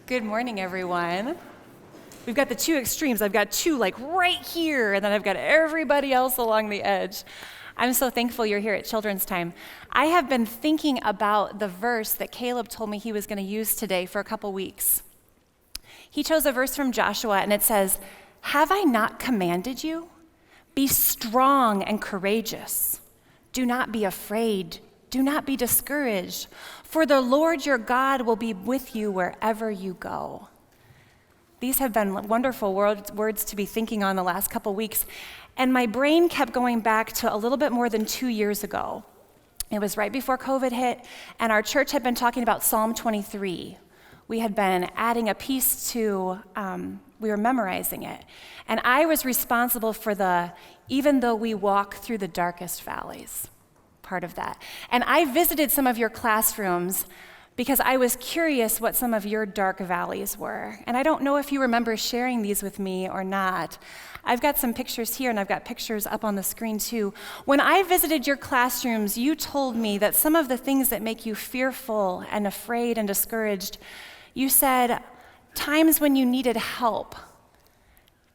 Good morning, everyone. We've got the two extremes. I've got two like right here, and then I've got everybody else along the edge. I'm so thankful you're here at Children's Time. I have been thinking about the verse that Caleb told me he was going to use today for a couple weeks. He chose a verse from Joshua, and it says, "Have I not commanded you? Be strong and courageous. Do not be afraid. Do not be discouraged, for the Lord your God will be with you wherever you go." These have been wonderful words to be thinking on the last couple weeks, and my brain kept going back to a little bit more than 2 years ago. It was right before COVID hit, and our church had been talking about Psalm 23. We had been adding a piece to, we were memorizing it, and I was responsible for the "even though we walk through the darkest valleys" part of that. And I visited some of your classrooms because I was curious what some of your dark valleys were. And I don't know if you remember sharing these with me or not. I've got some pictures here, and I've got pictures up on the screen too. When I visited your classrooms, you told me that some of the things that make you fearful and afraid and discouraged, you said times when you needed help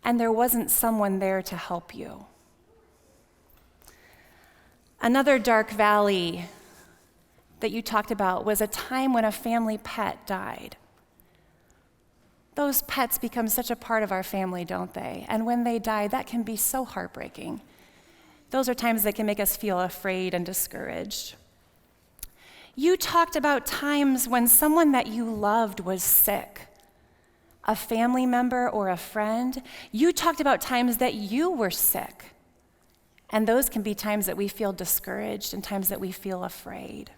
and there wasn't someone there to help you. Another dark valley that you talked about was a time when a family pet died. Those pets become such a part of our family, don't they? And when they die, that can be so heartbreaking. Those are times that can make us feel afraid and discouraged. You talked about times when someone that you loved was sick, a family member or a friend. You talked about times that you were sick. And those can be times that we feel discouraged and times that we feel afraid.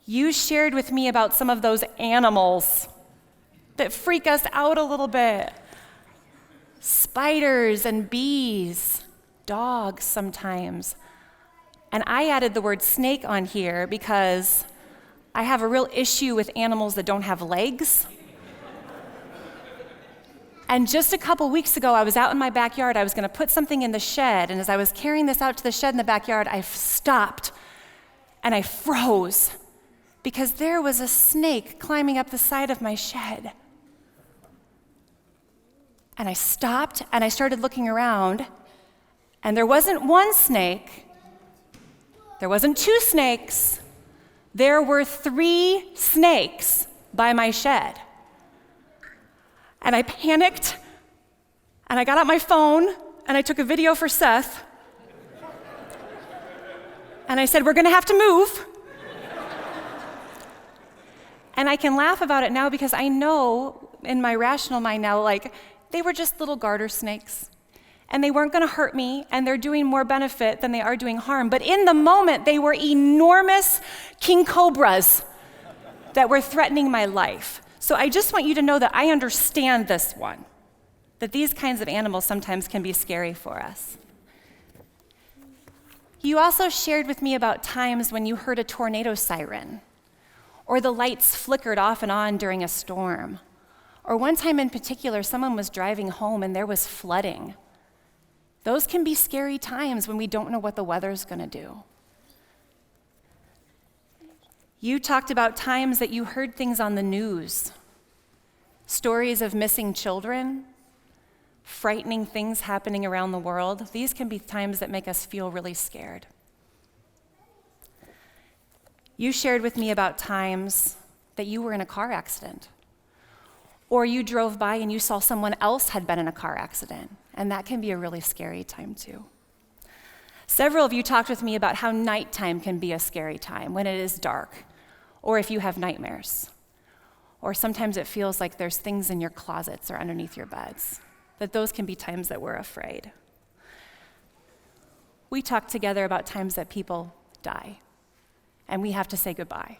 You shared with me about some of those animals that freak us out a little bit. Spiders and bees, dogs sometimes. And I added the word snake on here because I have a real issue with animals that don't have legs. And just a couple weeks ago, I was out in my backyard. I was going to put something in the shed, and as I was carrying this out to the shed in the backyard, I stopped, and I froze, because there was a snake climbing up the side of my shed. And I stopped, and I started looking around, and there wasn't one snake. There wasn't two snakes. There were 3 snakes by my shed. And I panicked, and I got out my phone, and I took a video for Seth. And I said, "We're gonna have to move." And I can laugh about it now because I know in my rational mind now, like, they were just little garter snakes. And they weren't gonna hurt me, and they're doing more benefit than they are doing harm. But in the moment, they were enormous king cobras that were threatening my life. So I just want you to know that I understand this one, that these kinds of animals sometimes can be scary for us. You also shared with me about times when you heard a tornado siren, or the lights flickered off and on during a storm, or one time in particular, someone was driving home and there was flooding. Those can be scary times when we don't know what the weather's gonna do. You talked about times that you heard things on the news, stories of missing children, frightening things happening around the world. These can be times that make us feel really scared. You shared with me about times that you were in a car accident, or you drove by and you saw someone else had been in a car accident, and that can be a really scary time too. Several of you talked with me about how nighttime can be a scary time when it is dark, or if you have nightmares, or sometimes it feels like there's things in your closets or underneath your beds, that those can be times that we're afraid. We talked together about times that people die, and we have to say goodbye.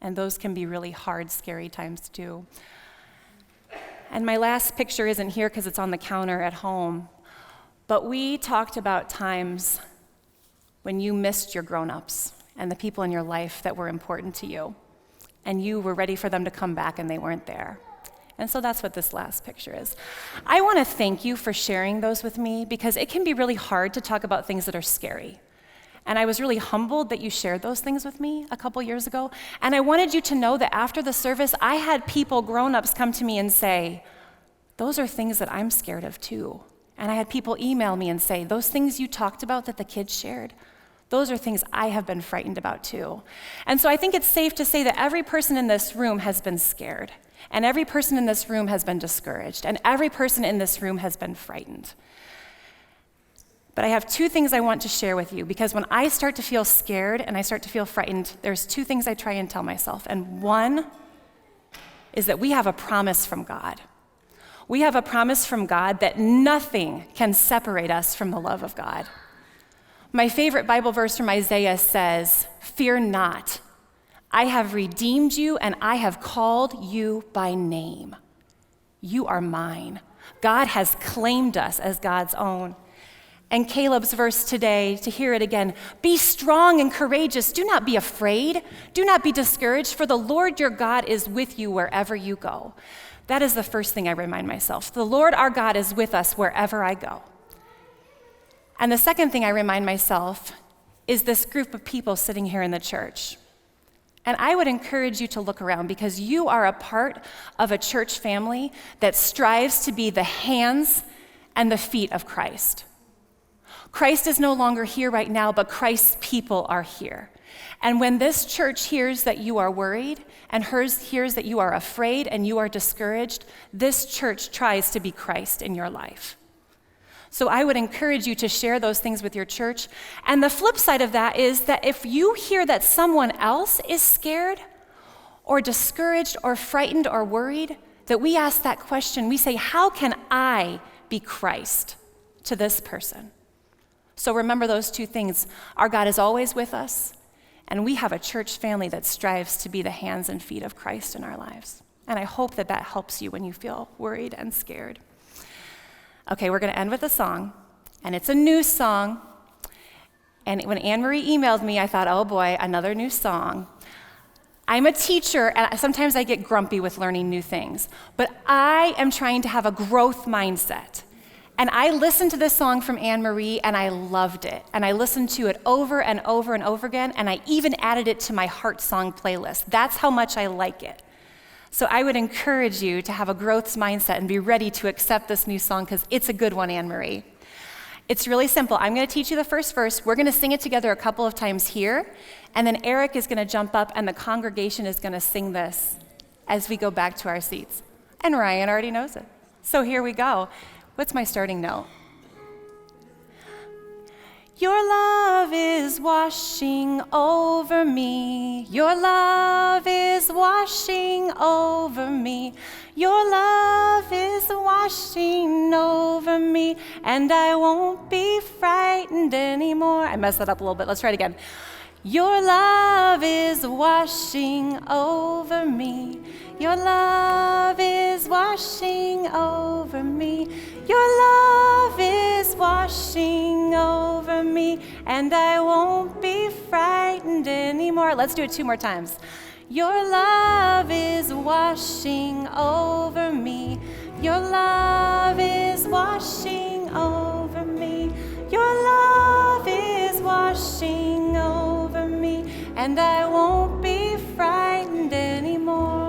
And those can be really hard, scary times too. And my last picture isn't here because it's on the counter at home, but we talked about times when you missed your grown-ups and the people in your life that were important to you, and you were ready for them to come back and they weren't there. And so that's what this last picture is. I want to thank you for sharing those with me because it can be really hard to talk about things that are scary. And I was really humbled that you shared those things with me a couple years ago. And I wanted you to know that after the service, I had people, grown-ups, come to me and say, those are things that I'm scared of too. And I had people email me and say, those things you talked about that the kids shared, those are things I have been frightened about too. And so I think it's safe to say that every person in this room has been scared, and every person in this room has been discouraged, and every person in this room has been frightened. But I have two things I want to share with you, because when I start to feel scared and I start to feel frightened, there's two things I try and tell myself. And one is that we have a promise from God. We have a promise from God that nothing can separate us from the love of God. My favorite Bible verse from Isaiah says, "Fear not, I have redeemed you and I have called you by name. You are mine." God has claimed us as God's own. And Caleb's verse today, to hear it again, "Be strong and courageous. Do not be afraid. Do not be discouraged, for the Lord your God is with you wherever you go." That is the first thing I remind myself. The Lord our God is with us wherever I go. And the second thing I remind myself is this group of people sitting here in the church. And I would encourage you to look around, because you are a part of a church family that strives to be the hands and the feet of Christ. Christ is no longer here right now, but Christ's people are here. And when this church hears that you are worried and hears that you are afraid and you are discouraged, this church tries to be Christ in your life. So I would encourage you to share those things with your church. And the flip side of that is that if you hear that someone else is scared or discouraged or frightened or worried, that we ask that question. We say, how can I be Christ to this person? So remember those two things. Our God is always with us, and we have a church family that strives to be the hands and feet of Christ in our lives. And I hope that that helps you when you feel worried and scared. Okay, we're going to end with a song, and it's a new song. And when Anne-Marie emailed me, I thought, oh boy, another new song. I'm a teacher, and sometimes I get grumpy with learning new things, but I am trying to have a growth mindset. And I listened to this song from Anne-Marie, and I loved it. And I listened to it over and over and over again, and I even added it to my Heart Song playlist. That's how much I like it. So I would encourage you to have a growth mindset and be ready to accept this new song, because it's a good one, Anne-Marie. It's really simple. I'm going to teach you the first verse. We're going to sing it together a couple of times here, and then Eric is going to jump up, and the congregation is going to sing this as we go back to our seats. And Ryan already knows it. So here we go. What's my starting note? Your love is washing over me. Your love is washing over me. Your love is washing over me, and I won't be frightened anymore. I messed that up a little bit. Let's try it again. Your love is washing over me. Your love is washing over me. Your love is washing over me, and I won't be frightened anymore. Let's do it 2 more times. Your love is washing over me. Your love is washing over me. Your love is washing over me, and I won't be frightened anymore.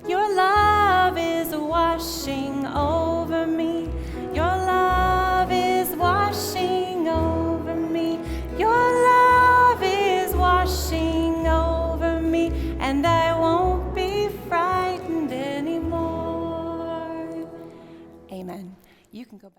Your love is washing over me. Your love is washing over me. Your love is washing over me, and I won't be frightened anymore. Amen. You can go back.